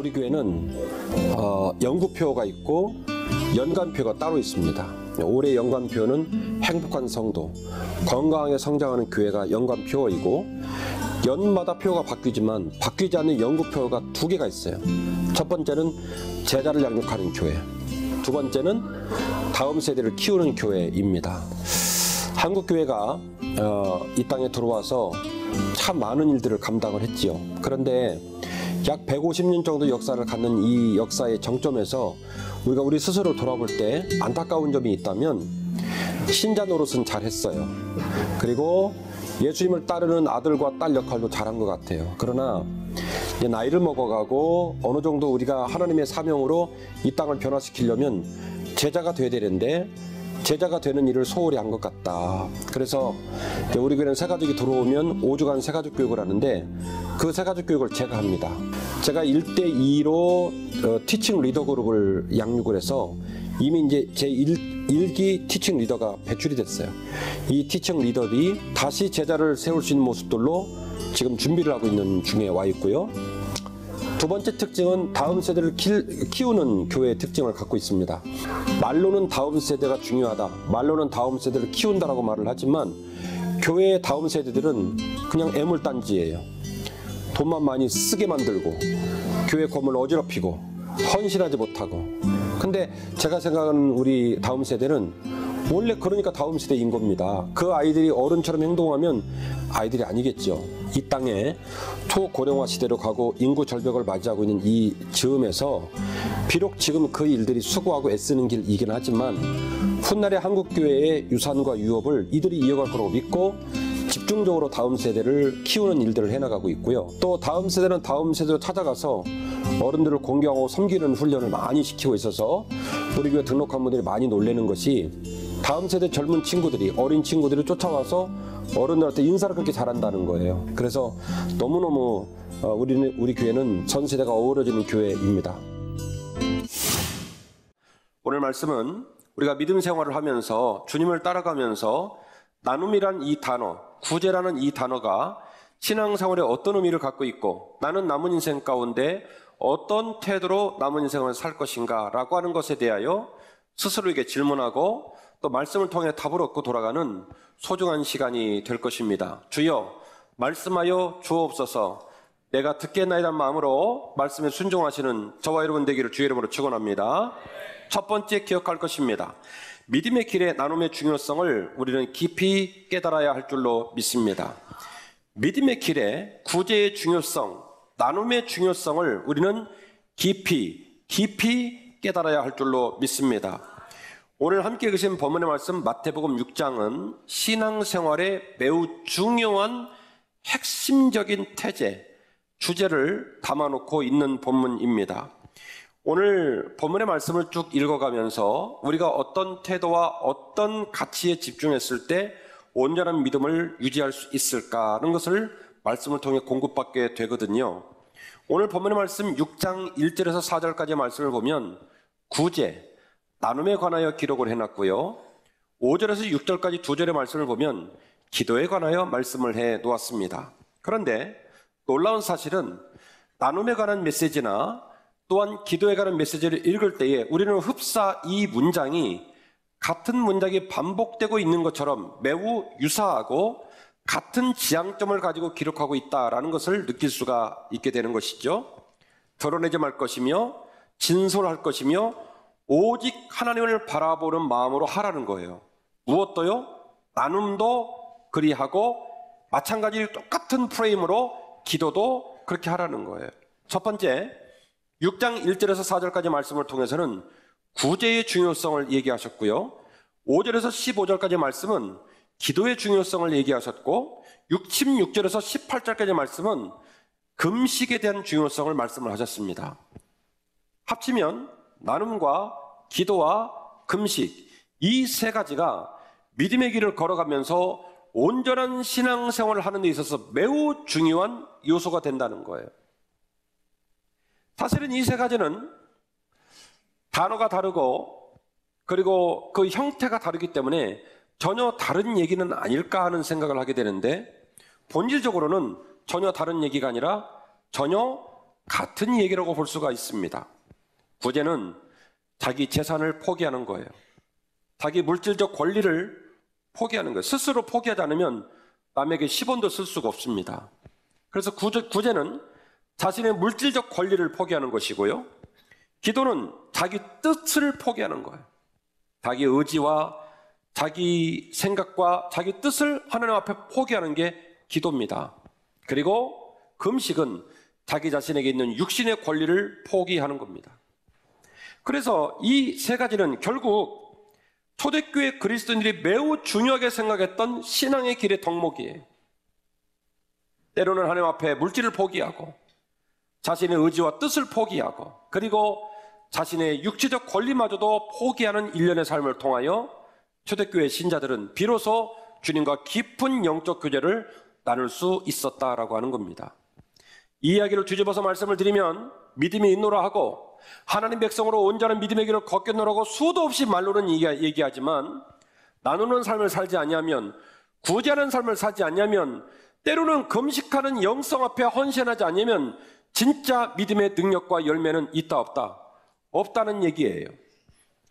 우리 교회는 연구표가 있고 연간표가 따로 있습니다. 올해 연간표는 행복한 성도, 건강하게 성장하는 교회가 연간표이고, 연마다 표가 바뀌지만 바뀌지 않는 연구표가 두 개가 있어요. 첫 번째는 제자를 양육하는 교회, 두 번째는 다음 세대를 키우는 교회입니다. 한국 교회가 이 땅에 들어와서 참 많은 일들을 감당을 했지요. 그런데 약 150년 정도 역사를 갖는 이 역사의 정점에서 우리가 우리 스스로 돌아볼 때 안타까운 점이 있다면, 신자 노릇은 잘했어요. 그리고 예수님을 따르는 아들과 딸 역할도 잘한 것 같아요. 그러나 이제 나이를 먹어가고 어느 정도 우리가 하나님의 사명으로 이 땅을 변화시키려면 제자가 돼야 되는데, 제자가 되는 일을 소홀히 한 것 같다. 그래서 우리 교회는 새가족이 들어오면 5주간 새가족 교육을 하는데, 그 새가족 교육을 제가 합니다. 제가 1대2로 티칭 리더 그룹을 양육을 해서 이미 이제 제 1기 티칭 리더가 배출이 됐어요. 이 티칭 리더들이 다시 제자를 세울 수 있는 모습들로 지금 준비를 하고 있는 중에 와 있고요. 두 번째 특징은 다음 세대를 키우는 교회의 특징을 갖고 있습니다. 말로는 다음 세대가 중요하다, 말로는 다음 세대를 키운다라고 말을 하지만, 교회의 다음 세대들은 그냥 애물단지예요. 돈만 많이 쓰게 만들고 교회 건물 어지럽히고 헌신하지 못하고. 근데 제가 생각하는 우리 다음 세대는 원래 그러니까 다음 세대인 겁니다. 그 아이들이 어른처럼 행동하면 아이들이 아니겠죠. 이 땅에 초고령화 시대로 가고 인구 절벽을 맞이하고 있는 이 즈음에서 비록 지금 그 일들이 수고하고 애쓰는 길이긴 하지만, 훗날의 한국교회의 유산과 유업을 이들이 이어갈 거라고 믿고 집중적으로 다음 세대를 키우는 일들을 해나가고 있고요. 또 다음 세대는 다음 세대로 찾아가서 어른들을 공경하고 섬기는 훈련을 많이 시키고 있어서 우리 교회 등록한 분들이 많이 놀라는 것이, 다음 세대 젊은 친구들이, 어린 친구들이 쫓아와서 어른들한테 인사를 그렇게 잘한다는 거예요. 그래서 너무너무 우리 교회는 전 세대가 어우러지는 교회입니다. 오늘 말씀은 우리가 믿음 생활을 하면서 주님을 따라가면서 나눔이란 이 단어, 구제라는 이 단어가 신앙생활에 어떤 의미를 갖고 있고, 나는 남은 인생 가운데 어떤 태도로 남은 인생을 살 것인가 라고 하는 것에 대하여 스스로에게 질문하고 또 말씀을 통해 답을 얻고 돌아가는 소중한 시간이 될 것입니다. 주여 말씀하여 주옵소서. 내가 듣겠나이란 마음으로 말씀에 순종하시는 저와 여러분 되기를 주의 이름으로 축원합니다. 첫 번째 기억할 것입니다. 믿음의 길의 나눔의 중요성을 우리는 깊이 깨달아야 할 줄로 믿습니다. 믿음의 길의 구제의 중요성, 나눔의 중요성을 우리는 깊이 깨달아야 할 줄로 믿습니다. 오늘 함께 읽으신 본문의 말씀 마태복음 6장은 신앙생활의 매우 중요한 핵심적인 태제, 주제를 담아놓고 있는 본문입니다. 오늘 본문의 말씀을 쭉 읽어가면서 우리가 어떤 태도와 어떤 가치에 집중했을 때 온전한 믿음을 유지할 수 있을까 하는 것을 말씀을 통해 공급받게 되거든요. 오늘 본문의 말씀 6장 1절에서 4절까지의 말씀을 보면 구제, 나눔에 관하여 기록을 해놨고요. 5절에서 6절까지 두 절의 말씀을 보면 기도에 관하여 말씀을 해 놓았습니다. 그런데 놀라운 사실은 나눔에 관한 메시지나 또한 기도에 관한 메시지를 읽을 때에 우리는 흡사 이 문장이 같은 문장이 반복되고 있는 것처럼 매우 유사하고 같은 지향점을 가지고 기록하고 있다라는 것을 느낄 수가 있게 되는 것이죠. 드러내지 말 것이며 진솔할 것이며 오직 하나님을 바라보는 마음으로 하라는 거예요. 무엇도요? 나눔도 그리하고 마찬가지로 똑같은 프레임으로 기도도 그렇게 하라는 거예요. 첫 번째, 6장 1절에서 4절까지 말씀을 통해서는 구제의 중요성을 얘기하셨고요. 5절에서 15절까지 말씀은 기도의 중요성을 얘기하셨고, 16절에서 18절까지 말씀은 금식에 대한 중요성을 말씀을 하셨습니다. 합치면 나눔과 기도와 금식, 이 세 가지가 믿음의 길을 걸어가면서 온전한 신앙생활을 하는 데 있어서 매우 중요한 요소가 된다는 거예요. 사실은 이 세 가지는 단어가 다르고 그리고 그 형태가 다르기 때문에 전혀 다른 얘기는 아닐까 하는 생각을 하게 되는데, 본질적으로는 전혀 다른 얘기가 아니라 전혀 같은 얘기라고 볼 수가 있습니다. 구제는 자기 재산을 포기하는 거예요. 자기 물질적 권리를 포기하는 거예요. 스스로 포기하지 않으면 남에게 10원도 쓸 수가 없습니다. 그래서 구제는 자신의 물질적 권리를 포기하는 것이고요. 기도는 자기 뜻을 포기하는 거예요. 자기 의지와 자기 생각과 자기 뜻을 하나님 앞에 포기하는 게 기도입니다. 그리고 금식은 자기 자신에게 있는 육신의 권리를 포기하는 겁니다. 그래서 이 세 가지는 결국 초대교회 그리스도인들이 매우 중요하게 생각했던 신앙의 길의 덕목이에요. 때로는 하나님 앞에 물질을 포기하고 자신의 의지와 뜻을 포기하고 그리고 자신의 육체적 권리마저도 포기하는 일련의 삶을 통하여 초대교회 신자들은 비로소 주님과 깊은 영적 교제를 나눌 수 있었다라고 하는 겁니다. 이 이야기를 뒤집어서 말씀을 드리면 믿음이 있노라 하고 하나님 백성으로 온전한 믿음의 길을 걷겠노라고 수도 없이 말로는 얘기하지만 나누는 삶을 살지 않냐면 구제하는 삶을 살지 않냐면 때로는 금식하는 영성 앞에 헌신하지 않으면 진짜 믿음의 능력과 열매는 있다 없다? 없다는 얘기예요.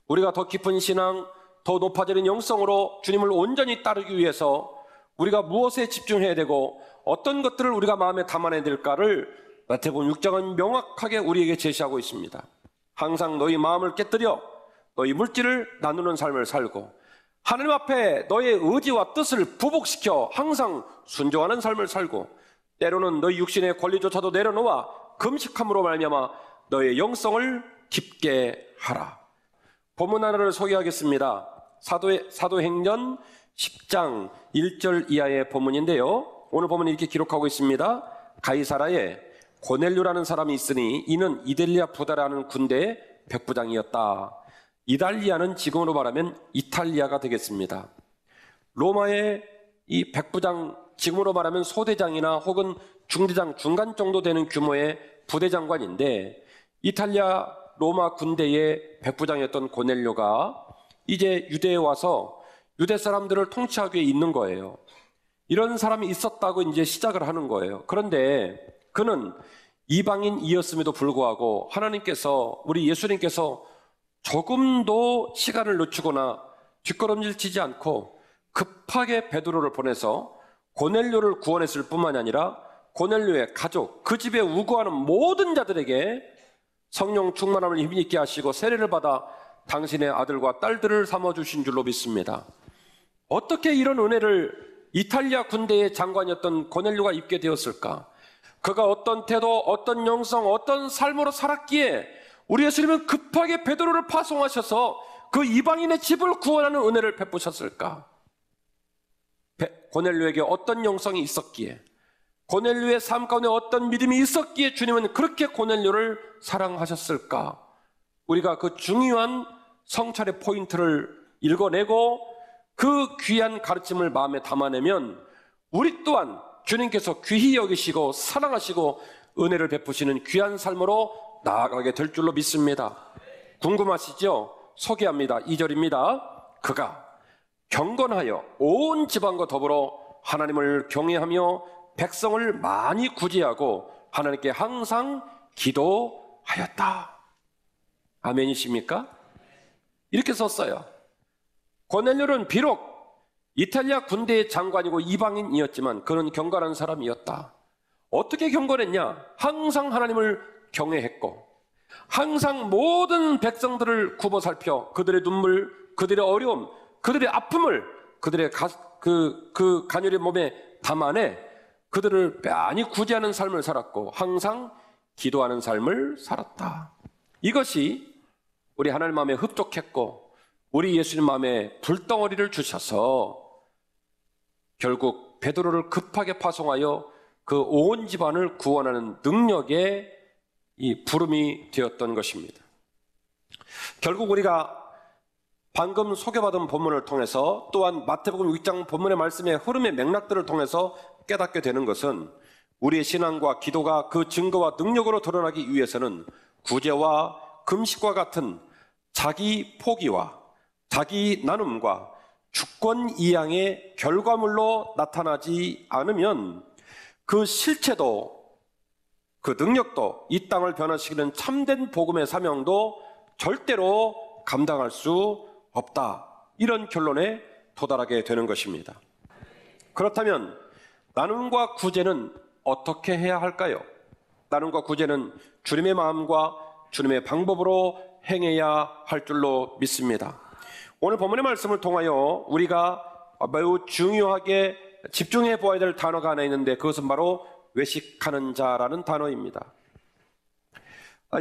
우리가 더 깊은 신앙, 더 높아지는 영성으로 주님을 온전히 따르기 위해서 우리가 무엇에 집중해야 되고 어떤 것들을 우리가 마음에 담아내야 될까를 마태복음 6장은 명확하게 우리에게 제시하고 있습니다. 항상 너희 마음을 깨뜨려 너희 물질을 나누는 삶을 살고 하나님 앞에 너의 의지와 뜻을 부복시켜 항상 순종하는 삶을 살고 때로는 너희 육신의 권리조차도 내려놓아 금식함으로 말미암아 너의 영성을 깊게 하라. 본문 하나를 소개하겠습니다. 사도행전 10장 1절 이하의 본문인데요. 오늘 본문이 이렇게 기록하고 있습니다. 가이사라에 고넬료라는 사람이 있으니 이는 이달리아 부다라는 군대의 백부장이었다. 이달리아는 지금으로 말하면 이탈리아가 되겠습니다. 로마의 이 백부장, 지금으로 말하면 소대장이나 혹은 중대장, 중간 정도 되는 규모의 부대장관인데 이탈리아 로마 군대의 백부장이었던 고넬료가 이제 유대에 와서 유대 사람들을 통치하기 위해 있는 거예요. 이런 사람이 있었다고 이제 시작을 하는 거예요. 그런데 그는 이방인이었음에도 불구하고 하나님께서, 우리 예수님께서 조금도 시간을 늦추거나 뒷걸음질 치지 않고 급하게 베드로를 보내서 고넬료를 구원했을 뿐만이 아니라 고넬료의 가족, 그 집에 우거하는 모든 자들에게 성령 충만함을 힘있게 하시고 세례를 받아 당신의 아들과 딸들을 삼아주신 줄로 믿습니다. 어떻게 이런 은혜를 이탈리아 군대의 장관이었던 고넬료가 입게 되었을까? 그가 어떤 태도, 어떤 영성, 어떤 삶으로 살았기에 우리 예수님은 급하게 베드로를 파송하셔서 그 이방인의 집을 구원하는 은혜를 베푸셨을까? 고넬료에게 어떤 영성이 있었기에, 고넬료의 삶 가운데 어떤 믿음이 있었기에 주님은 그렇게 고넬료를 사랑하셨을까? 우리가 그 중요한 성찰의 포인트를 읽어내고 그 귀한 가르침을 마음에 담아내면 우리 또한 주님께서 귀히 여기시고 사랑하시고 은혜를 베푸시는 귀한 삶으로 나아가게 될 줄로 믿습니다. 궁금하시죠? 소개합니다. 2절입니다. 그가 경건하여 온 지방과 더불어 하나님을 경외하며 백성을 많이 구제하고 하나님께 항상 기도하였다. 아멘이십니까? 이렇게 썼어요. 고넬료는 비록 이탈리아 군대의 장관이고 이방인이었지만 그는 경건한 사람이었다. 어떻게 경건했냐? 항상 하나님을 경외했고 항상 모든 백성들을 굽어 살펴 그들의 눈물, 그들의 어려움, 그들의 아픔을 그들의 그 가녀린 몸에 담아내 그들을 많이 구제하는 삶을 살았고 항상 기도하는 삶을 살았다. 이것이 우리 하나님 마음에 흡족했고 우리 예수님 마음에 불덩어리를 주셔서 결국 베드로를 급하게 파송하여 그 온 집안을 구원하는 능력의 이 부름이 되었던 것입니다. 결국 우리가 방금 소개받은 본문을 통해서 또한 마태복음 6장 본문의 말씀의 흐름의 맥락들을 통해서 깨닫게 되는 것은 우리의 신앙과 기도가 그 증거와 능력으로 드러나기 위해서는 구제와 금식과 같은 자기 포기와 자기 나눔과 주권 이양의 결과물로 나타나지 않으면 그 실체도 그 능력도 이 땅을 변화시키는 참된 복음의 사명도 절대로 감당할 수 없다. 이런 결론에 도달하게 되는 것입니다. 그렇다면 나눔과 구제는 어떻게 해야 할까요? 나눔과 구제는 주님의 마음과 주님의 방법으로 행해야 할 줄로 믿습니다. 오늘 본문의 말씀을 통하여 우리가 매우 중요하게 집중해 보아야 될 단어가 하나 있는데 그것은 바로 외식하는 자라는 단어입니다.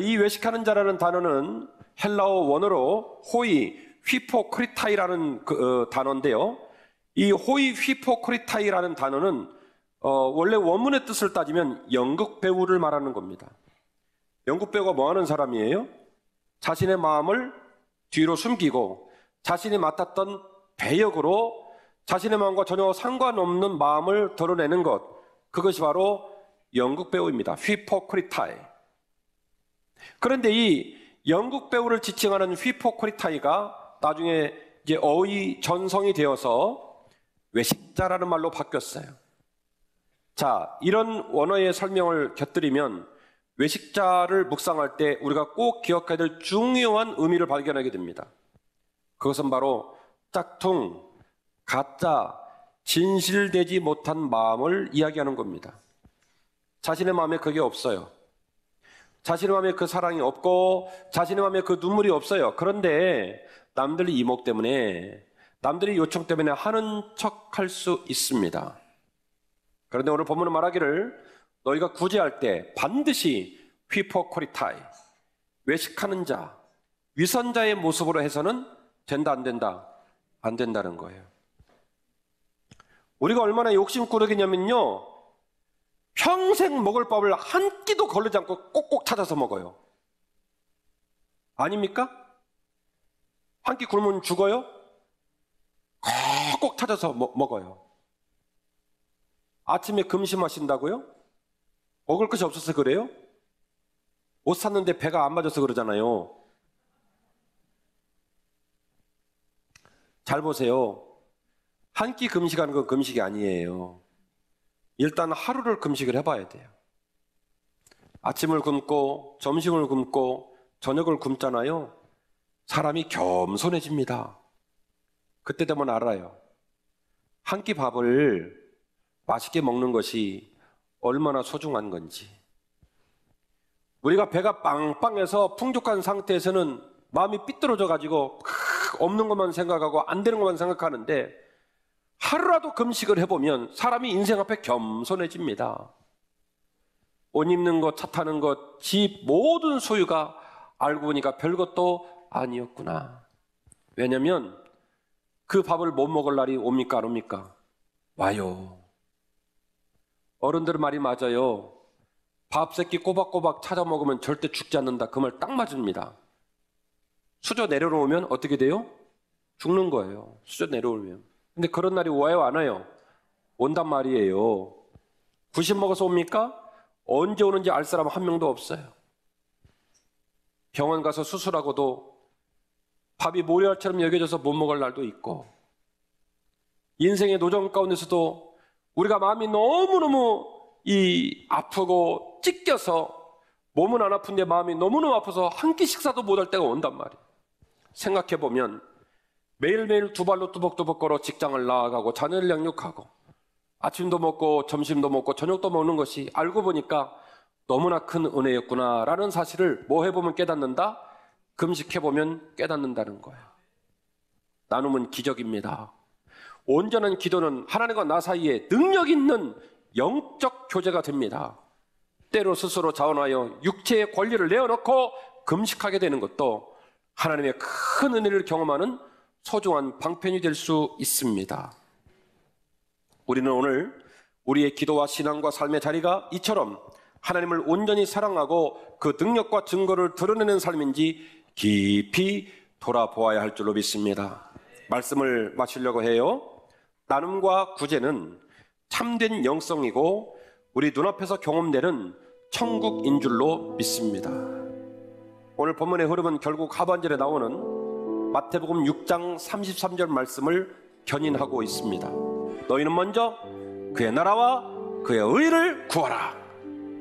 이 외식하는 자라는 단어는 헬라어 원어로 호이 휘포크리타이라는 단어인데요. 이 호이 휘포크리타이라는 단어는 원래 원문의 뜻을 따지면 연극 배우를 말하는 겁니다. 연극 배우가 뭐 하는 사람이에요? 자신의 마음을 뒤로 숨기고 자신이 맡았던 배역으로 자신의 마음과 전혀 상관없는 마음을 드러내는 것, 그것이 바로 연극 배우입니다. 휘포크리타이. 그런데 이 연극 배우를 지칭하는 휘포크리타이가 나중에 이제 어휘 전성이 되어서 외식자라는 말로 바뀌었어요. 자, 이런 원어의 설명을 곁들이면 외식자를 묵상할 때 우리가 꼭 기억해야 될 중요한 의미를 발견하게 됩니다. 그것은 바로 짝퉁, 가짜, 진실되지 못한 마음을 이야기하는 겁니다. 자신의 마음에 그게 없어요. 자신의 마음에 그 사랑이 없고 자신의 마음에 그 눈물이 없어요. 그런데 남들의 이목 때문에, 남들의 요청 때문에 하는 척할 수 있습니다. 그런데 오늘 본문은 말하기를 너희가 구제할 때 반드시 휘포크리타이, 외식하는 자, 위선자의 모습으로 해서는 된다 안 된다? 안 된다는 거예요. 우리가 얼마나 욕심꾸러기냐면요, 평생 먹을 밥을 한 끼도 거르지 않고 꼭꼭 찾아서 먹어요. 아닙니까? 한 끼 굶으면 죽어요? 꼭꼭 찾아서 먹어요. 아침에 금심하신다고요? 먹을 것이 없어서 그래요? 옷 샀는데 배가 안 맞아서 그러잖아요. 잘 보세요. 한 끼 금식하는 건 금식이 아니에요. 일단 하루를 금식을 해봐야 돼요. 아침을 굶고 점심을 굶고 저녁을 굶잖아요. 사람이 겸손해집니다. 그때 되면 알아요. 한 끼 밥을 맛있게 먹는 것이 얼마나 소중한 건지. 우리가 배가 빵빵해서 풍족한 상태에서는 마음이 삐뚤어져 가지고 없는 것만 생각하고 안 되는 것만 생각하는데, 하루라도 금식을 해보면 사람이 인생 앞에 겸손해집니다. 옷 입는 것, 차 타는 것, 집 모든 소유가 알고 보니까 별것도 아니었구나. 왜냐면 그 밥을 못 먹을 날이 옵니까 안 옵니까? 와요. 어른들은 말이 맞아요. 밥 새끼 꼬박꼬박 찾아 먹으면 절대 죽지 않는다. 그 말 딱 맞습니다. 수저 내려놓으면 어떻게 돼요? 죽는 거예요. 수저 내려오면. 근데 그런 날이 와요 안 와요? 온단 말이에요. 90 먹어서 옵니까? 언제 오는지 알 사람 한 명도 없어요. 병원 가서 수술하고도 밥이 모래알처럼 여겨져서 못 먹을 날도 있고, 인생의 노정 가운데서도 우리가 마음이 너무너무 아프고 찢겨서 몸은 안 아픈데 마음이 너무너무 아파서 한 끼 식사도 못할 때가 온단 말이에요. 생각해보면 매일매일 두 발로 뚜벅뚜벅 걸어 직장을 나아가고 자녀를 양육하고 아침도 먹고 점심도 먹고 저녁도 먹는 것이 알고 보니까 너무나 큰 은혜였구나라는 사실을 뭐 해보면 깨닫는다? 금식해보면 깨닫는다는 거예요. 나눔은 기적입니다. 온전한 기도는 하나님과 나 사이에 능력 있는 영적 교제가 됩니다. 때로 스스로 자원하여 육체의 권리를 내어놓고 금식하게 되는 것도 하나님의 큰 은혜를 경험하는 소중한 방편이 될 수 있습니다. 우리는 오늘 우리의 기도와 신앙과 삶의 자리가 이처럼 하나님을 온전히 사랑하고 그 능력과 증거를 드러내는 삶인지 깊이 돌아보아야 할 줄로 믿습니다. 말씀을 마치려고 해요. 나눔과 구제는 참된 영성이고 우리 눈앞에서 경험되는 천국인 줄로 믿습니다. 오늘 본문의 흐름은 결국 하반절에 나오는 마태복음 6장 33절 말씀을 견인하고 있습니다. 너희는 먼저 그의 나라와 그의 의를 구하라.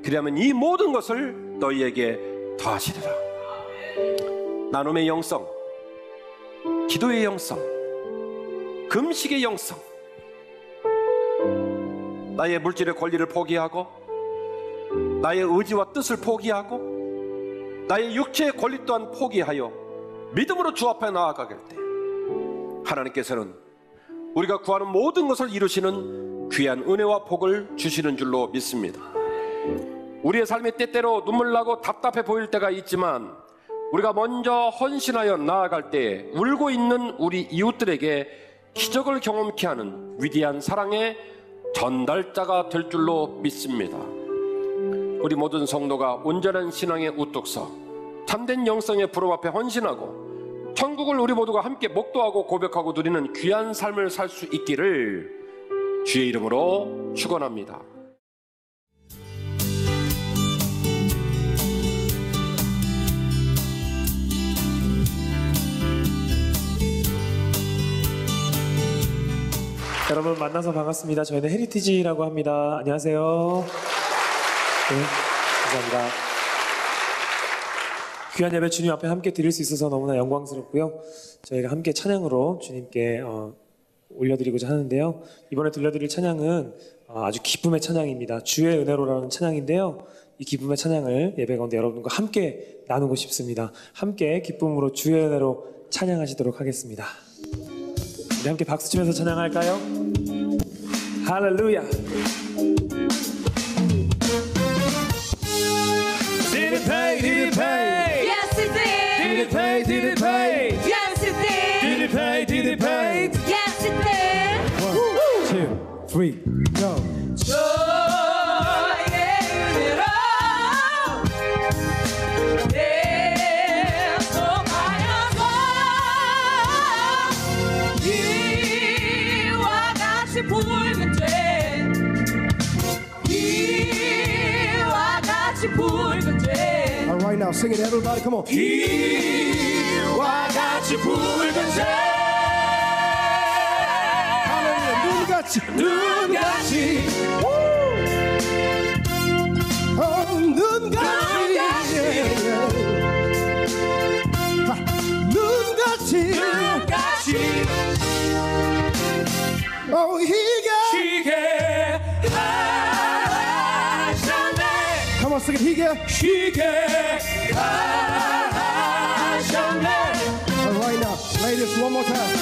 그리하면 이 모든 것을 너희에게 더하시리라. 나눔의 영성, 기도의 영성, 금식의 영성, 나의 물질의 권리를 포기하고 나의 의지와 뜻을 포기하고 나의 육체의 권리 또한 포기하여 믿음으로 주 앞에 나아가길 때 하나님께서는 우리가 구하는 모든 것을 이루시는 귀한 은혜와 복을 주시는 줄로 믿습니다. 우리의 삶이 때때로 눈물 나고 답답해 보일 때가 있지만 우리가 먼저 헌신하여 나아갈 때 울고 있는 우리 이웃들에게 기적을 경험케 하는 위대한 사랑의 전달자가 될 줄로 믿습니다. 우리 모든 성도가 온전한 신앙의 우뚝서 참된 영성의 부름 앞에 헌신하고 천국을 우리 모두가 함께 목도하고 고백하고 누리는 귀한 삶을 살 수 있기를 주의 이름으로 축원합니다. 여러분 만나서 반갑습니다. 저희는 헤리티지라고 합니다. 안녕하세요. 네, 감사합니다. 귀한 예배 주님 앞에 함께 드릴 수 있어서 너무나 영광스럽고요. 저희가 함께 찬양으로 주님께 올려드리고자 하는데요. 이번에 들려드릴 찬양은 아주 기쁨의 찬양입니다. 주의 은혜로라는 찬양인데요. 이 기쁨의 찬양을 예배 가운데 여러분과 함께 나누고 싶습니다. 함께 기쁨으로 주의 은혜로 찬양하시도록 하겠습니다. 우리 함께 박수 치면서 찬양할까요? 할렐루야. Did it pay? Did it pay? Yes, it did. Did it pay? Did it pay? Yes, it did. Did it pay? Did it pay? Yes, it did. 1, 2, 3, go. 저의 은혜로 계속하여서 이와 같이 붉은 죄, 이와 같이 붉은 죄. All right, now sing it, everybody. Come on. 이와 같이 붉은 죄. 눈같이, 눈같이 눈같이, 눈같이 희게 하셨네. Come on, sing it, 희게 하셨네. All right, now, ladies, one more time.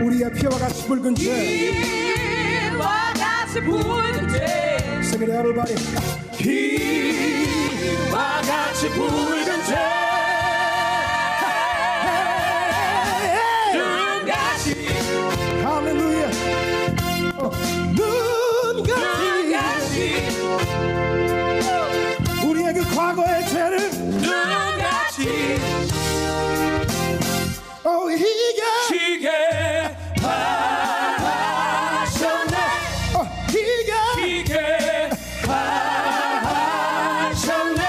우리의 피와 같이 붉은 죄. 이와 같이 붉은 죄. Sing it, everybody. 피와 같이 붉은 죄. 눈같이 할렐루야. 눈같이 우리의 그 과거의 죄를 눈같이 희게 하셨네. 희게 하셨네.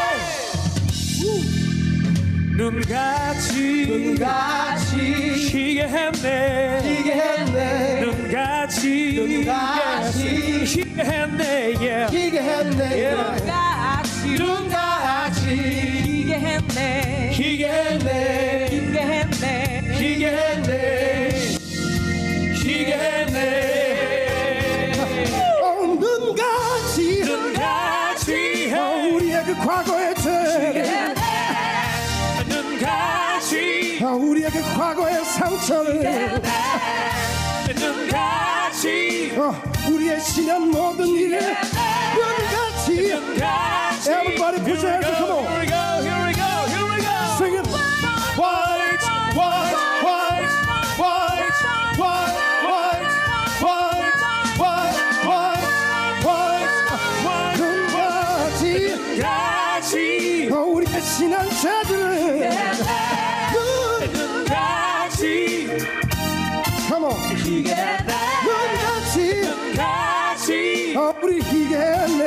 눈같이 희게 했네. 눈같이 희게 했네. 희게 했네. 눈같이 희게 했네. 희게 했네. 희게 했네. 희게 했네. 희게 했네. 눈같이 우리의 그 과거의 죄. 눈같이 우리의 그 과거의 상처를 눈같이 우리의 지난 모든 일을 눈같이 Everybody put your hands up, come on. Here we go, here we go, here we go. Sing it. White, white, white, white, white, white, white, white, white, white, 눈같이 같이 우리의 지난 죄들을 눈같이 Come on. 눈같이 같이 우리 희게 했네.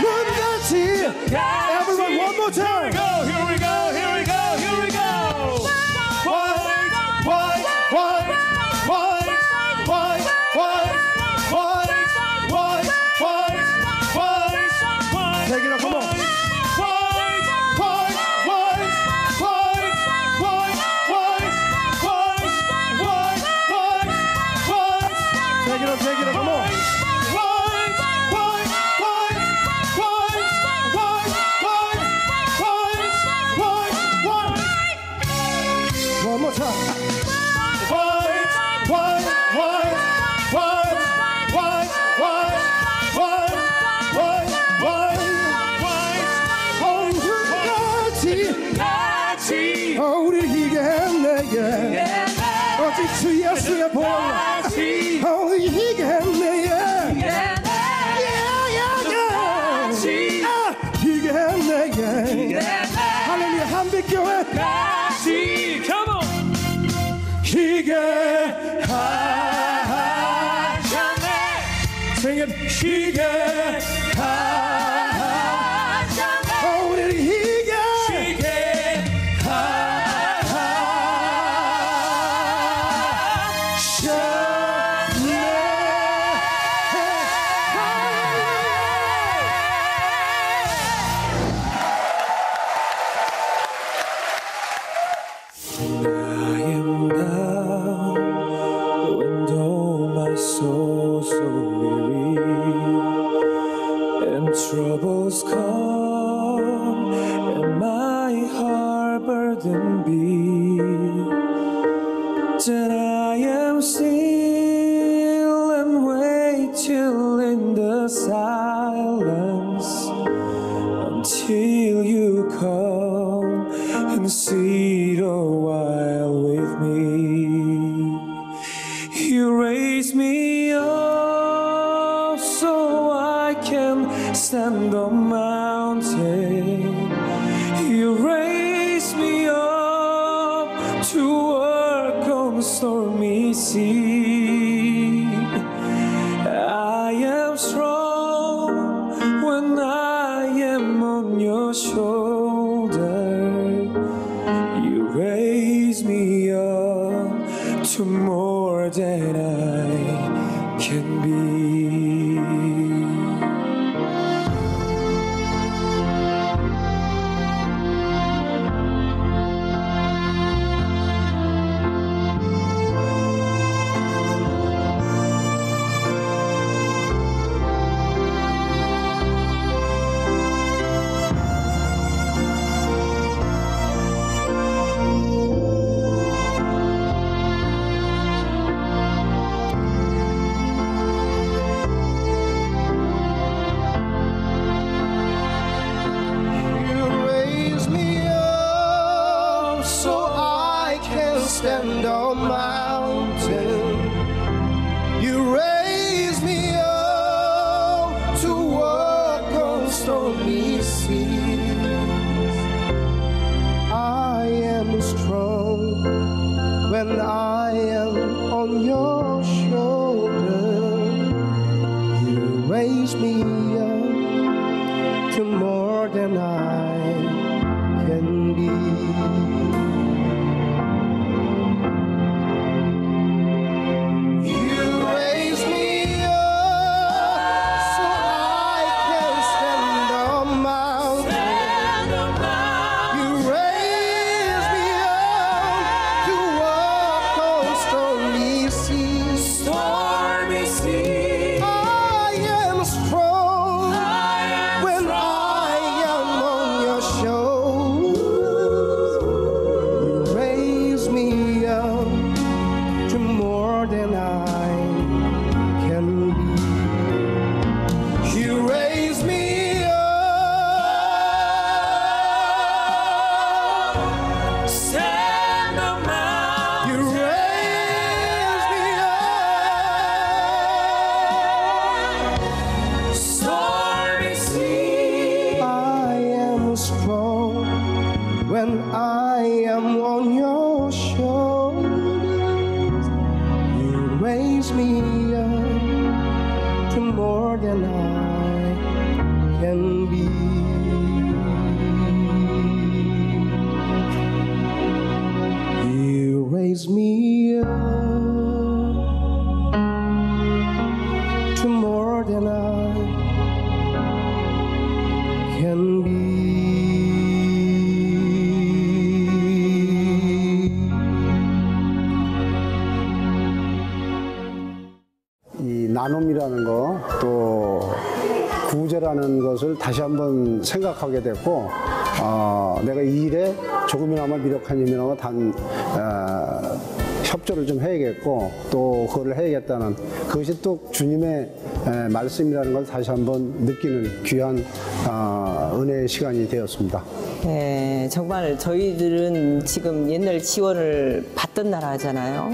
눈같이 Everyone, one more time. Here we go. Take it up, come on. Take it up, come on. One more time. 우리 이겼네 어찌 주였으면 보라 우리 이겼네 이겼네 할렐루야 한빛교회 같이 come on. 희게하셨네 Sing it 희게하셨네 우리 Troubles come and my heart burden be. Then I am still and wait till in the silence until you come and sit a while with me. You raise me up so I can stand on mountain. You raise me up to work on stormy sea. I am strong when I am on your shoulder. You raise me up to more than I can be. Stand on mountain. You raise me up to walk on stormy seas. I am strong when I am on your shoulder. You raise me up to more than I can be. When I am on your shoulders, you raise me up to more than I can be. 나눔이라는 거, 또 구제라는 것을 다시 한번 생각하게 됐고, 내가 이 일에 조금이나마 미력한 힘이나마 협조를 좀 해야겠고, 또 그걸 해야겠다는, 그것이 또 주님의 말씀이라는 걸 다시 한번 느끼는 귀한 은혜의 시간이 되었습니다. 네, 정말 저희들은 지금 옛날 지원을 받던 나라잖아요.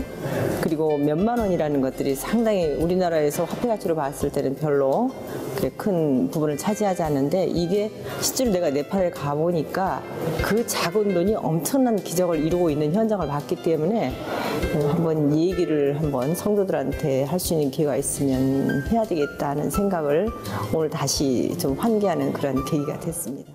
그리고 몇만 원이라는 것들이 상당히 우리나라에서 화폐 가치로 봤을 때는 별로 그렇게 큰 부분을 차지하지 않는데, 이게 실제로 내가 네팔에 가보니까 그 작은 돈이 엄청난 기적을 이루고 있는 현장을 봤기 때문에 한번 얘기를 한번 성도들한테 할 수 있는 기회가 있으면 해야 되겠다는 생각을 오늘 다시 좀 환기하는 그런 계기가 됐습니다.